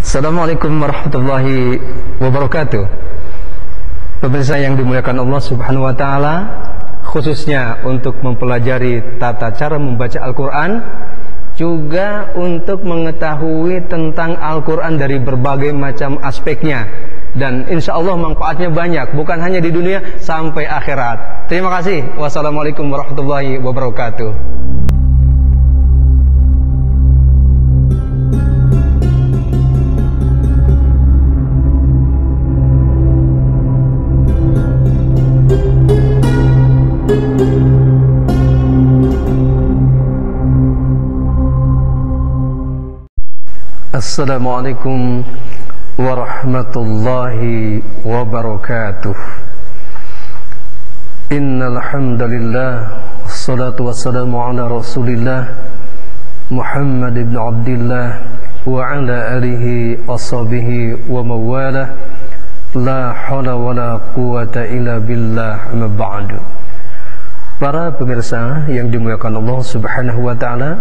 Assalamualaikum warahmatullahi wabarakatuh. Pemirsa yang dimuliakan Allah Subhanahu wa taala, khususnya untuk mempelajari tata cara membaca Al-Qur'an, juga untuk mengetahui tentang Al-Qur'an dari berbagai macam aspeknya, dan insya Allah manfaatnya banyak, bukan hanya di dunia sampai akhirat. Terima kasih. Wassalamualaikum warahmatullahi wabarakatuh. Assalamualaikum warahmatullahi wabarakatuh. Innal hamdalillah wassalatu wassalamu ala Rasulillah Muhammad ibn Abdillah wa ala alihi washabihi wa mawalah. La haula wala quwata illa billah, amma ba'du. Para pemirsa yang dimuliakan Allah Subhanahu wa taala,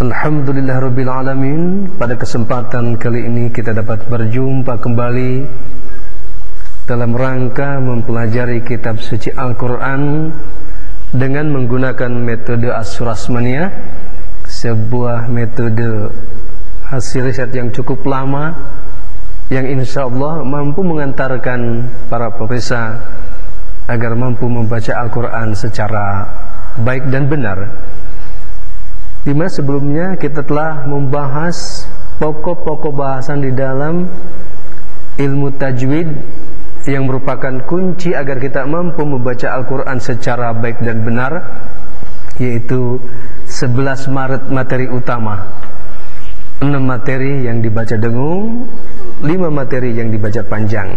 Alhamdulillah Rabbil Alamin, pada kesempatan kali ini kita dapat berjumpa kembali dalam rangka mempelajari kitab suci Al-Quran dengan menggunakan metode As-Surasmaniyah, sebuah metode hasil riset yang cukup lama yang insya Allah mampu mengantarkan para pemirsa agar mampu membaca Al-Quran secara baik dan benar. Di mana sebelumnya kita telah membahas pokok-pokok bahasan di dalam ilmu tajwid yang merupakan kunci agar kita mampu membaca Al-Quran secara baik dan benar, yaitu 11 materi utama, 6 materi yang dibaca dengung, 5 materi yang dibaca panjang.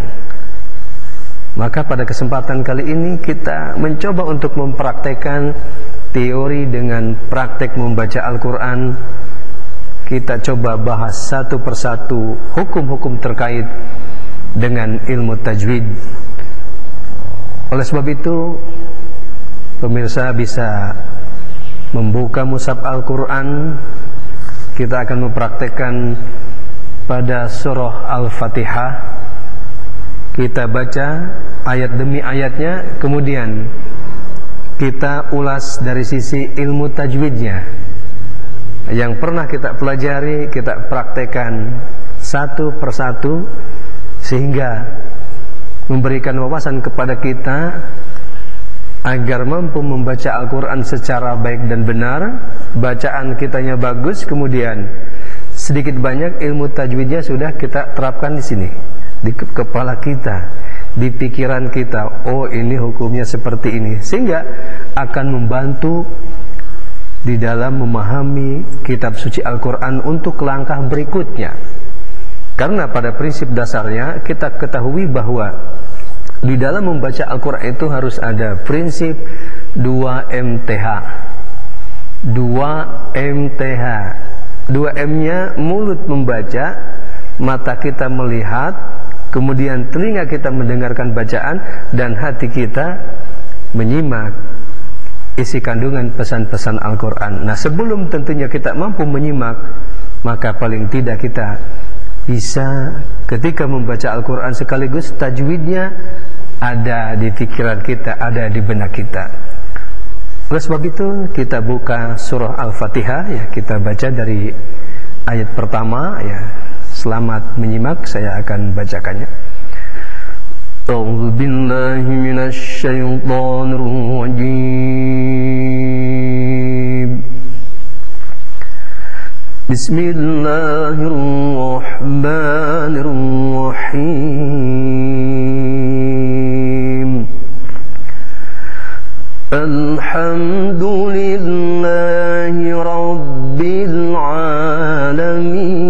Maka pada kesempatan kali ini kita mencoba untuk mempraktekkan teori dengan praktek membaca Al-Quran. Kita coba bahas satu persatu hukum-hukum terkait dengan ilmu tajwid. Oleh sebab itu, pemirsa bisa membuka mushaf Al-Quran. Kita akan mempraktekkan pada surah Al-Fatihah. Kita baca ayat demi ayatnya, kemudian kita ulas dari sisi ilmu tajwidnya yang pernah kita pelajari, kita praktekkan satu persatu sehingga memberikan wawasan kepada kita agar mampu membaca Al-Quran secara baik dan benar. Bacaan kitanya bagus, kemudian sedikit banyak ilmu tajwidnya sudah kita terapkan di sini, di kepala kita, di pikiran kita. Oh, ini hukumnya seperti ini, sehingga akan membantu di dalam memahami kitab suci Al-Quran untuk langkah berikutnya. Karena pada prinsip dasarnya kita ketahui bahwa di dalam membaca Al-Quran itu harus ada prinsip 2MTH. 2MTH, 2M-nya mulut membaca, mata kita melihat, kemudian telinga kita mendengarkan bacaan, dan hati kita menyimak isi kandungan pesan-pesan Al-Quran. Nah, sebelum tentunya kita mampu menyimak, maka paling tidak kita bisa ketika membaca Al-Quran sekaligus tajwidnya ada di pikiran kita, ada di benak kita. Oleh sebab itu kita buka surah Al-Fatihah, ya, kita baca dari ayat pertama, ya. Selamat menyimak, saya akan bacakannya. A'udzu billahi minasy syaithanir rajim. Bismillahirrahmanirrahim. Alhamdulillahi rabbil alamin.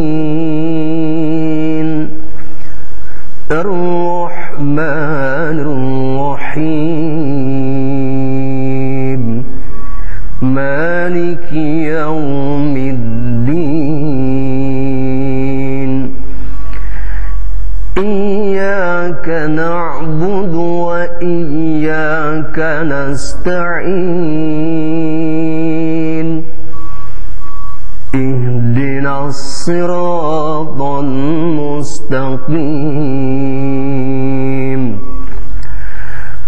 Ar-Rahmanir-Rahim. Maliki yaumiddin. Iyyaka na'budu wa iyyaka nasta'in. Ihdinas siratan mustaqim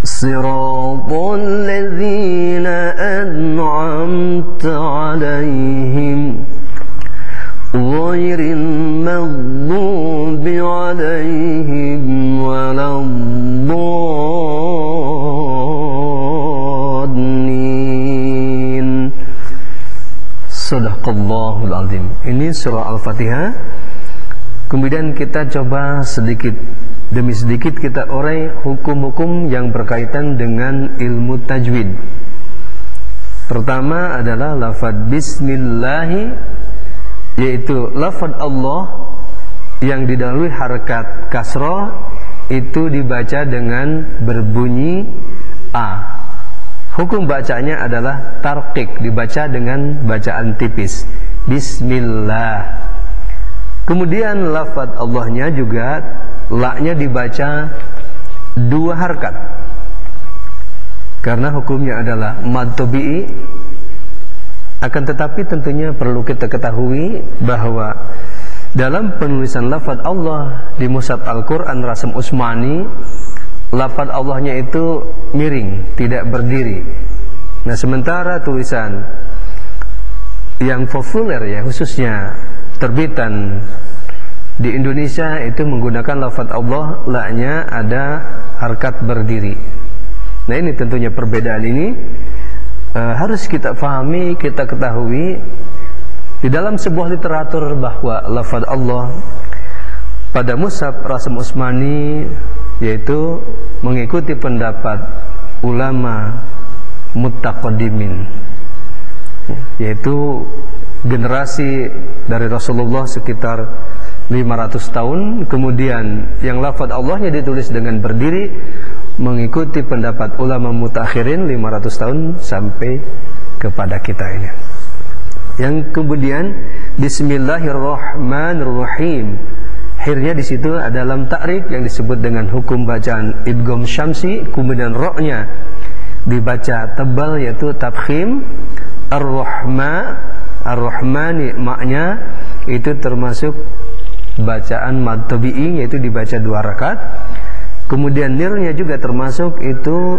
siratal ladzina an'amta 'alaihim ghairil maghdubi 'alaihim waladdallin. Sadaqallahul azim. Ini surah Al-Fatihah. Kemudian kita coba sedikit demi sedikit kita urai hukum-hukum yang berkaitan dengan ilmu tajwid. Pertama adalah lafaz bismillahi, yaitu lafaz Allah yang didahului harakat kasrah itu dibaca dengan berbunyi A. Hukum bacanya adalah tarqiq, dibaca dengan bacaan tipis, bismillah. Kemudian lafaz Allahnya juga la-nya dibaca 2 harkat, karena hukumnya adalah mad tabi'i. Akan tetapi tentunya perlu kita ketahui bahwa dalam penulisan lafaz Allah di mushaf Al-Quran Rasm Utsmani, lafaz Allahnya itu miring, tidak berdiri. Nah, sementara tulisan yang populer ya, khususnya terbitan di Indonesia itu menggunakan lafaz Allah, la-nya ada harkat berdiri. Nah, ini tentunya perbedaan ini harus kita pahami, kita ketahui di dalam sebuah literatur bahwa lafaz Allah pada mushaf Rasm Utsmani yaitu mengikuti pendapat ulama muttaqaddimin, yaitu generasi dari Rasulullah sekitar 500 tahun. Kemudian yang lafaz Allahnya ditulis dengan berdiri mengikuti pendapat ulama mutakhirin 500 tahun sampai kepada kita ini. Yang kemudian bismillahirrahmanirrahim, akhirnya di situ ada lam ta'rik yang disebut dengan hukum bacaan idgham syamsi. Kemudian ra-nya dibaca tebal yaitu tafkhim. Ar-Rahmani maknya itu termasuk bacaan mad tabi'i, yaitu dibaca 2 rakaat. Kemudian nirnya juga termasuk, itu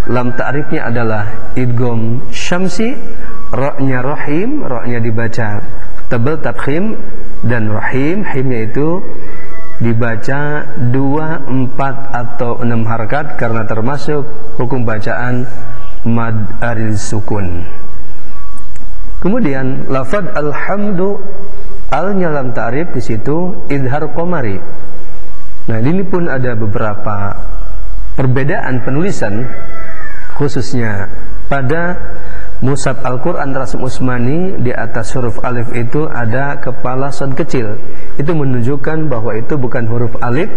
lam ta'rifnya adalah idgham syamsi. Ra-nya rahim, ra-nya dibaca tebal tafkhim, dan rahim, himnya itu dibaca 2, 4 atau 6 harakat karena termasuk hukum bacaan mad aril sukun. Kemudian lafaz alhamdu, al-nya lam ta'rif, di situ idhar qamari. Nah, ini pun ada beberapa perbedaan penulisan, khususnya pada mushaf Al-Quran Rasm Utsmani. Di atas huruf alif itu ada kepala shad kecil. Itu menunjukkan bahwa itu bukan huruf alif,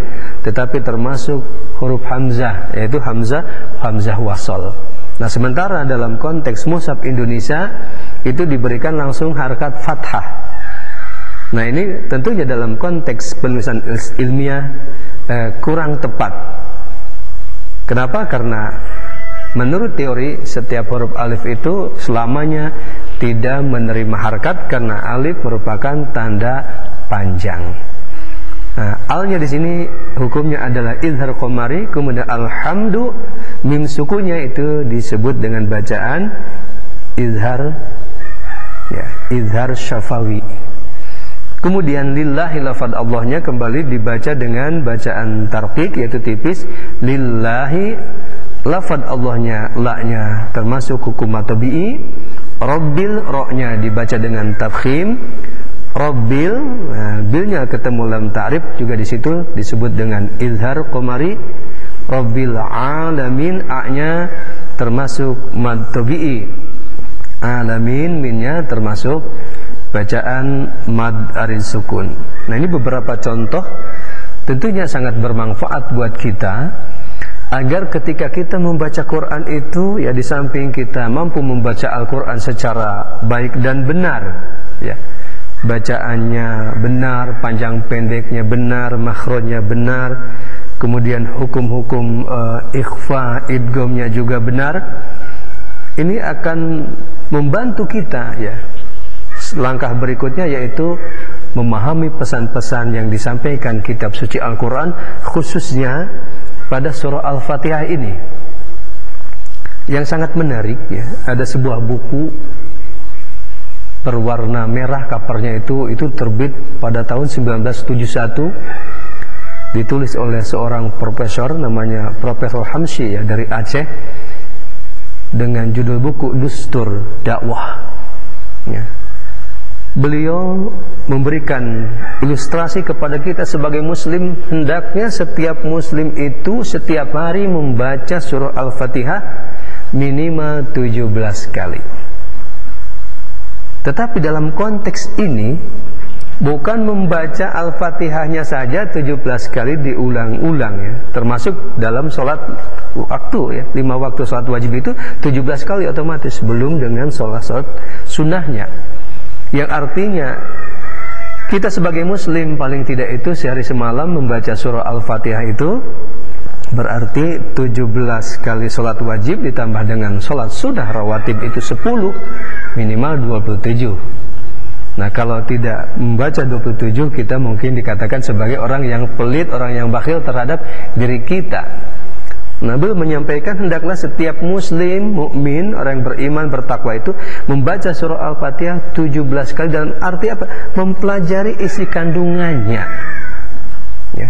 tetapi termasuk huruf hamzah, yaitu hamzah wasol. Nah, sementara dalam konteks mushaf Indonesia itu diberikan langsung harakat fathah. Nah, ini tentunya dalam konteks penulisan ilmiah kurang tepat. Kenapa? Karena menurut teori setiap huruf alif itu selamanya tidak menerima harakat karena alif merupakan tanda panjang. Nah, alnya di sini hukumnya adalah idhar qamari. Kemudian alhamdu, mim sukunya itu disebut dengan bacaan idhar, ya, idhar syafawi. Kemudian lillahi, lafaz Allahnya kembali dibaca dengan bacaan tarqiq, yaitu tipis. Lillahi, lafaz Allahnya la-nya termasuk hukum tabi'i. Rabbil, ra-nya dibaca dengan tafkhim. Rabbil, nah, bilnya ketemu lam ta'rif, juga di situ disebut dengan idhar qamari. Rabbil alamin, a-nya termasuk mad tabi'i. Alamin, minnya termasuk bacaan mad aril sukun. Nah, ini beberapa contoh tentunya sangat bermanfaat buat kita, agar ketika kita membaca Quran itu, ya, di samping kita mampu membaca Al-Quran secara baik dan benar, ya, bacaannya benar, panjang pendeknya benar, makhrajnya benar, kemudian hukum-hukum ikhfa, idghamnya juga benar, ini akan membantu kita, ya. Langkah berikutnya yaitu memahami pesan-pesan yang disampaikan kitab suci Al-Quran, khususnya pada surah Al-Fatihah ini. Yang sangat menarik ya, ada sebuah buku berwarna merah, covernya itu terbit pada tahun 1971, ditulis oleh seorang profesor namanya Profesor Hamsi ya, dari Aceh, dengan judul buku Dustur Dakwah ya. Beliau memberikan ilustrasi kepada kita sebagai muslim, hendaknya setiap muslim itu setiap hari membaca surah Al-Fatihah minimal 17 kali. Tetapi dalam konteks ini bukan membaca Al-Fatihahnya saja 17 kali diulang-ulang ya, termasuk dalam sholat waktu ya, 5 waktu sholat wajib itu 17 kali otomatis, belum dengan sholat sunnahnya. Yang artinya kita sebagai muslim paling tidak itu sehari semalam membaca surah Al-Fatihah, itu berarti 17 kali sholat wajib ditambah dengan sholat sunnah rawatib itu 10, minimal 27. Nah, kalau tidak membaca 27, kita mungkin dikatakan sebagai orang yang pelit, orang yang bakhil terhadap diri kita. Nah, beliau menyampaikan hendaklah setiap muslim, mukmin, orang yang beriman, bertakwa itu membaca surah Al-Fatihah 17 kali. Dalam arti apa? Mempelajari isi kandungannya ya.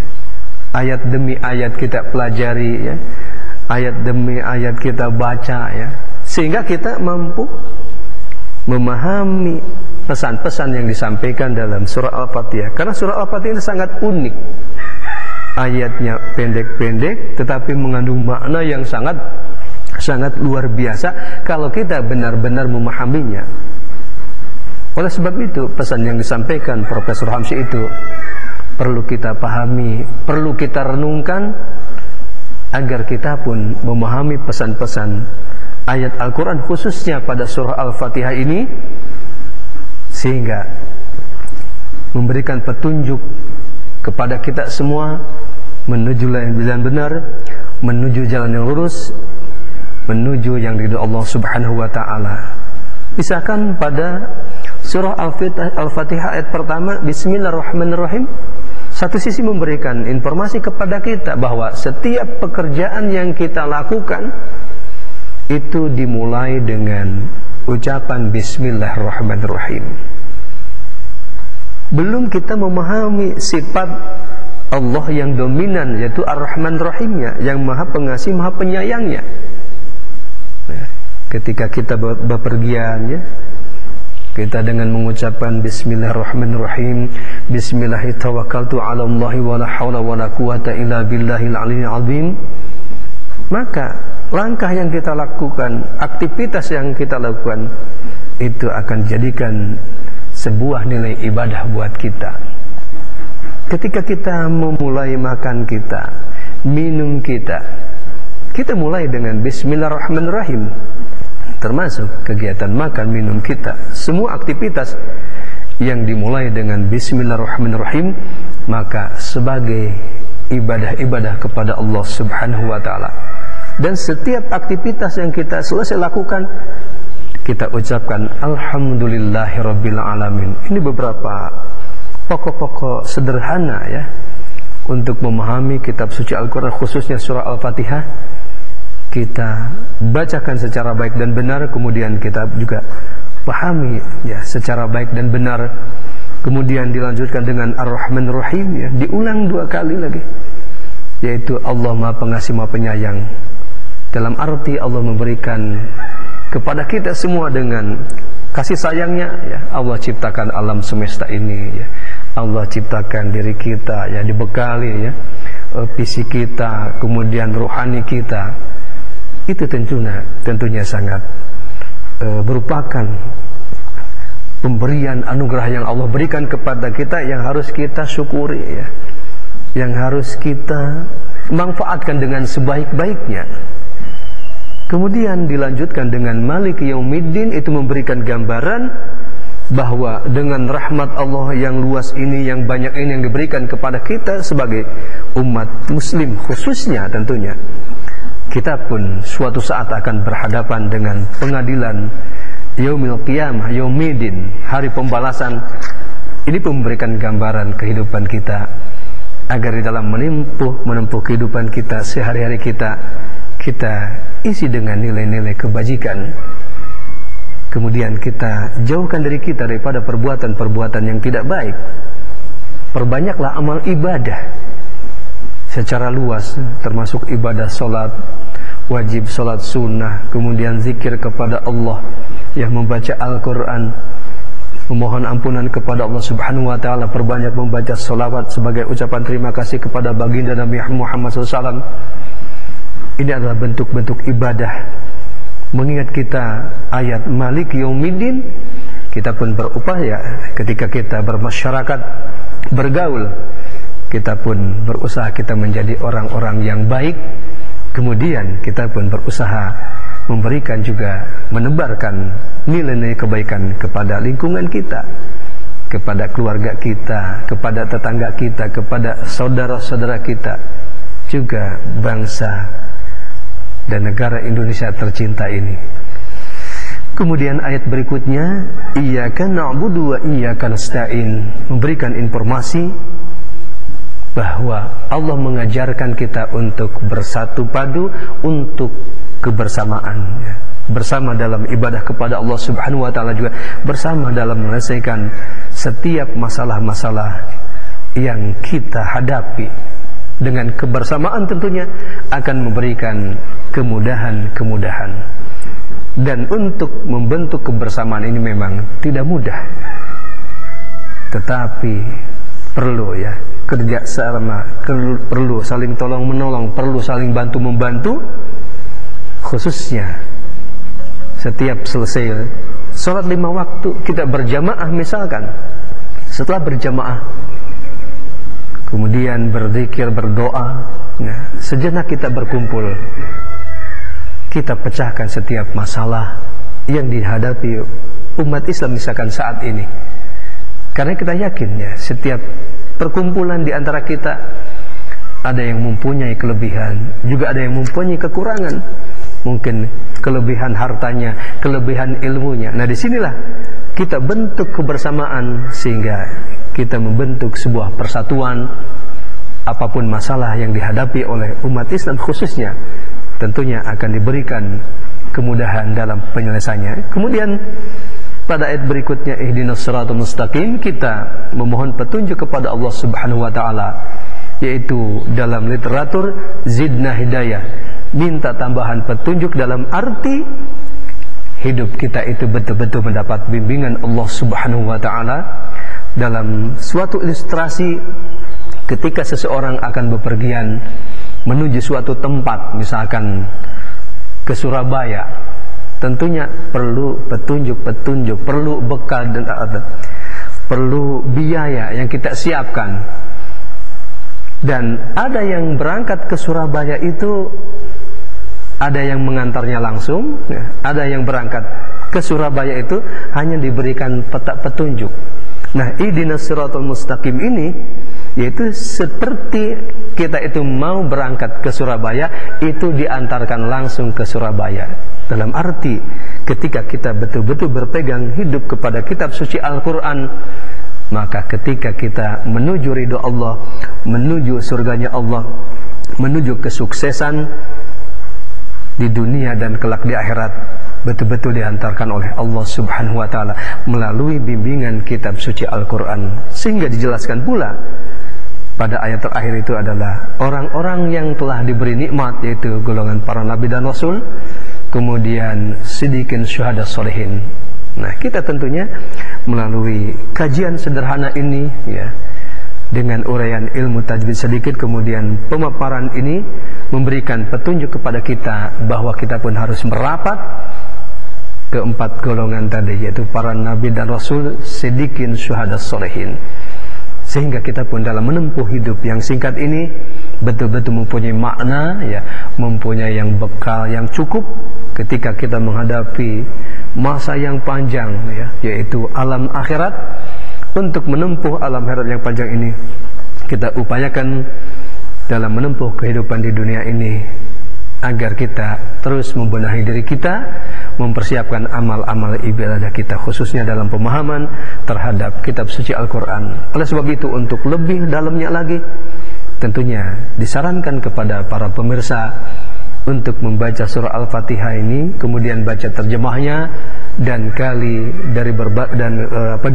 Ayat demi ayat kita pelajari ya, ayat demi ayat kita baca ya, sehingga kita mampu memahami pesan-pesan yang disampaikan dalam surah Al-Fatihah. Karena surah Al-Fatihah ini sangat unik, ayatnya pendek-pendek tetapi mengandung makna yang sangat luar biasa kalau kita benar-benar memahaminya. Oleh sebab itu pesan yang disampaikan Profesor Hamsi itu perlu kita pahami, perlu kita renungkan, agar kita pun memahami pesan-pesan ayat Al-Quran khususnya pada surah Al-Fatihah ini, sehingga memberikan petunjuk kepada kita semua menuju jalan benar, menuju jalan yang lurus, menuju yang diridhoi Allah Subhanahu wa taala. Misalkan pada surah Al-Fatihah ayat pertama, Bismillahirrahmanirrahim, satu sisi memberikan informasi kepada kita bahwa setiap pekerjaan yang kita lakukan itu dimulai dengan ucapan Bismillahirrahmanirrahim. Belum kita memahami sifat Allah yang dominan, yaitu Ar-Rahman Rahimnya, yang maha pengasih, maha penyayangnya. Nah, ketika kita bepergian ya, kita dengan mengucapkan Bismillahirrahmanirrahim, Bismillahirrahmanirrahim, ala Allahi wa la hawla wa la quwata illa billahil aliyyil azim, maka langkah yang kita lakukan, aktivitas yang kita lakukan itu akan jadikan sebuah nilai ibadah buat kita. Ketika kita memulai makan kita, minum kita mulai dengan Bismillahirrahmanirrahim. Termasuk kegiatan makan minum kita, semua aktivitas yang dimulai dengan Bismillahirrahmanirrahim, maka sebagai ibadah-ibadah kepada Allah Subhanahu wa taala. Dan setiap aktivitas yang kita selesai lakukan, kita ucapkan Alhamdulillahirabbil alamin. Ini beberapa pokok-pokok sederhana ya untuk memahami kitab suci Al-Quran, khususnya surah Al-Fatihah. Kita bacakan secara baik dan benar, kemudian kita juga pahami ya secara baik dan benar, kemudian dilanjutkan dengan Ar-Rahman Rahim ya, diulang 2 kali lagi, yaitu Allah Maha Pengasih Maha Penyayang. Dalam arti Allah memberikan kepada kita semua dengan kasih sayangnya ya. Allah ciptakan alam semesta ini ya, Allah ciptakan diri kita ya, dibekali ya fisik kita, kemudian rohani kita. Itu tentunya sangat merupakan pemberian anugerah yang Allah berikan kepada kita, yang harus kita syukuri ya, yang harus kita manfaatkan dengan sebaik-baiknya. Kemudian dilanjutkan dengan Maliki Yaumiddin, itu memberikan gambaran bahwa dengan rahmat Allah yang luas ini, yang banyak ini, yang diberikan kepada kita sebagai umat muslim khususnya, tentunya kita pun suatu saat akan berhadapan dengan pengadilan Yaumil Qiyamah, Yaumiddin, hari pembalasan, Ini pun memberikan gambaran kehidupan kita, agar di dalam menempuh kehidupan kita sehari-hari kita isi dengan nilai-nilai kebajikan. Kemudian kita jauhkan diri kita daripada perbuatan-perbuatan yang tidak baik. Perbanyaklah amal ibadah secara luas, termasuk ibadah solat wajib, solat sunnah, kemudian zikir kepada Allah, membaca Al-Quran, memohon ampunan kepada Allah Subhanahu wa ta'ala, perbanyak membaca salawat sebagai ucapan terima kasih kepada baginda Nabi Muhammad SAW. Ini adalah bentuk-bentuk ibadah, mengingat kita ayat Malik Yaumiddin. Kita pun berupaya ketika kita bermasyarakat, bergaul, kita pun berusaha kita menjadi orang-orang yang baik. Kemudian kita pun berusaha memberikan juga, menebarkan nilai-nilai kebaikan kepada lingkungan kita, kepada keluarga kita, kepada tetangga kita, kepada saudara-saudara kita, juga bangsa dan negara Indonesia tercinta ini. Kemudian ayat berikutnya, iyyaka na'budu wa iyyaka nasta'in, memberikan informasi bahwa Allah mengajarkan kita untuk bersatu padu, untuk kebersamaan, bersama dalam ibadah kepada Allah Subhanahu wa ta'ala, juga bersama dalam menyelesaikan setiap masalah-masalah yang kita hadapi. Dengan kebersamaan tentunya akan memberikan kemudahan-kemudahan. Dan untuk membentuk kebersamaan ini memang tidak mudah, tetapi perlu kerjasama, perlu saling tolong menolong, perlu saling bantu membantu. Khususnya setiap selesai sholat 5 waktu kita berjamaah, misalkan setelah berjamaah kemudian berzikir, berdoa, sejenak kita berkumpul, kita pecahkan setiap masalah yang dihadapi umat Islam misalkan saat ini. Karena kita yakin setiap perkumpulan di antara kita ada yang mempunyai kelebihan, juga ada yang mempunyai kekurangan. Mungkin kelebihan hartanya, kelebihan ilmunya. Nah, disinilah kita bentuk kebersamaan sehingga kita membentuk sebuah persatuan. Apapun masalah yang dihadapi oleh umat Islam khususnya, tentunya akan diberikan kemudahan dalam penyelesaiannya. Kemudian pada ayat berikutnya, ihdinas siratal mustaqim, kita memohon petunjuk kepada Allah Subhanahu wa ta'ala, yaitu dalam literatur zidna hidayah, minta tambahan petunjuk dalam arti hidup kita itu betul-betul mendapat bimbingan Allah Subhanahu wa ta'ala. Dalam suatu ilustrasi, ketika seseorang akan bepergian menuju suatu tempat, misalkan ke Surabaya, tentunya perlu petunjuk, perlu bekal dan perlu biaya yang kita siapkan. Dan ada yang berangkat ke Surabaya itu, ada yang mengantarnya langsung, ada yang berangkat ke Surabaya itu hanya diberikan peta petunjuk. Nah, ihdinas siratal mustaqim ini yaitu seperti kita itu mau berangkat ke Surabaya, itu diantarkan langsung ke Surabaya. Dalam arti ketika kita betul-betul berpegang hidup kepada kitab suci Al-Quran, maka ketika kita menuju ridho Allah, menuju surganya Allah, menuju kesuksesan di dunia dan kelak di akhirat, betul-betul diantarkan oleh Allah Subhanahu wa ta'ala melalui bimbingan kitab suci Al-Quran. Sehingga dijelaskan pula pada ayat terakhir itu adalah orang-orang yang telah diberi nikmat, yaitu golongan para nabi dan rasul, kemudian sidikin, syuhada, solehin. Nah, kita tentunya melalui kajian sederhana ini, dengan uraian ilmu tajwid sedikit, kemudian pemaparan ini memberikan petunjuk kepada kita bahwa kita pun harus merapat keempat golongan tadi, yaitu para nabi dan rasul, sidikin, syuhada, solehin. Sehingga kita pun dalam menempuh hidup yang singkat ini betul-betul mempunyai makna, mempunyai yang bekal yang cukup ketika kita menghadapi masa yang panjang, yaitu alam akhirat. Untuk menempuh alam akhirat yang panjang ini, kita upayakan dalam menempuh kehidupan di dunia ini agar kita terus membenahi diri kita, mempersiapkan amal-amal ibadah kita, khususnya dalam pemahaman terhadap kitab suci Al-Quran. Oleh sebab itu, untuk lebih dalamnya lagi, tentunya disarankan kepada para pemirsa untuk membaca surah Al-Fatihah ini, kemudian baca terjemahnya, dan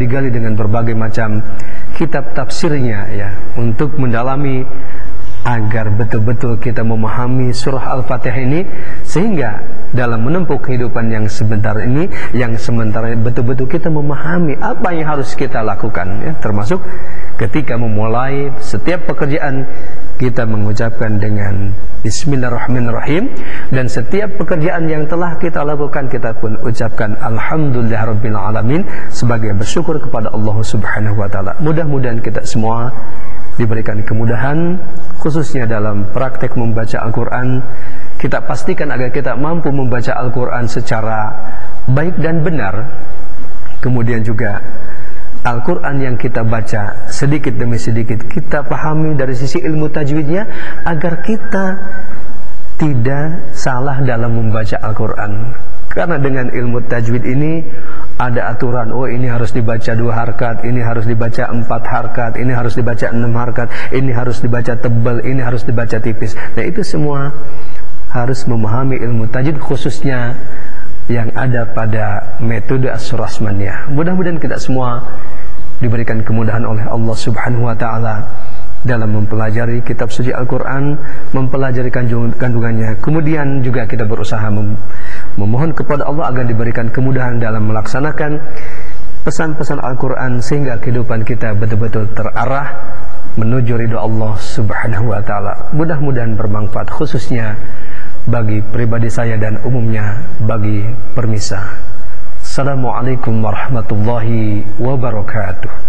digali dengan berbagai macam kitab tafsirnya, ya, untuk mendalami agar betul-betul kita memahami surah Al-Fatihah ini, sehingga dalam menempuh kehidupan yang sebentar ini, yang sementara betul-betul kita memahami apa yang harus kita lakukan, ya, termasuk ketika memulai setiap pekerjaan kita mengucapkan dengan Bismillahirrahmanirrahim, dan setiap pekerjaan yang telah kita lakukan kita pun ucapkan Alhamdulillahirabbil alamin sebagai bersyukur kepada Allah Subhanahu wa taala. Mudah-mudahan kita semua diberikan kemudahan, khususnya dalam praktek membaca Al-Quran. Kita pastikan agar kita mampu membaca Al-Quran secara baik dan benar. Kemudian juga Al-Quran yang kita baca sedikit demi sedikit kita pahami dari sisi ilmu tajwidnya, agar kita tidak salah dalam membaca Al-Quran. Karena dengan ilmu tajwid ini ada aturan, oh ini harus dibaca 2 harkat, ini harus dibaca 4 harkat, ini harus dibaca 6 harkat, ini harus dibaca tebal, ini harus dibaca tipis. Nah, itu semua harus memahami ilmu tajwid, khususnya yang ada pada metode As-Surasmaniyah. Mudah-mudahan kita semua diberikan kemudahan oleh Allah Subhanahu wa taala dalam mempelajari kitab suci Al-Quran, mempelajari kandungannya. Kemudian juga kita berusaha memohon kepada Allah agar diberikan kemudahan dalam melaksanakan pesan-pesan Al-Quran, sehingga kehidupan kita betul-betul terarah menuju ridha Allah Subhanahu wa taala. Mudah-mudahan bermanfaat, khususnya bagi pribadi saya dan umumnya bagi permisa. Assalamualaikum warahmatullahi wabarakatuh.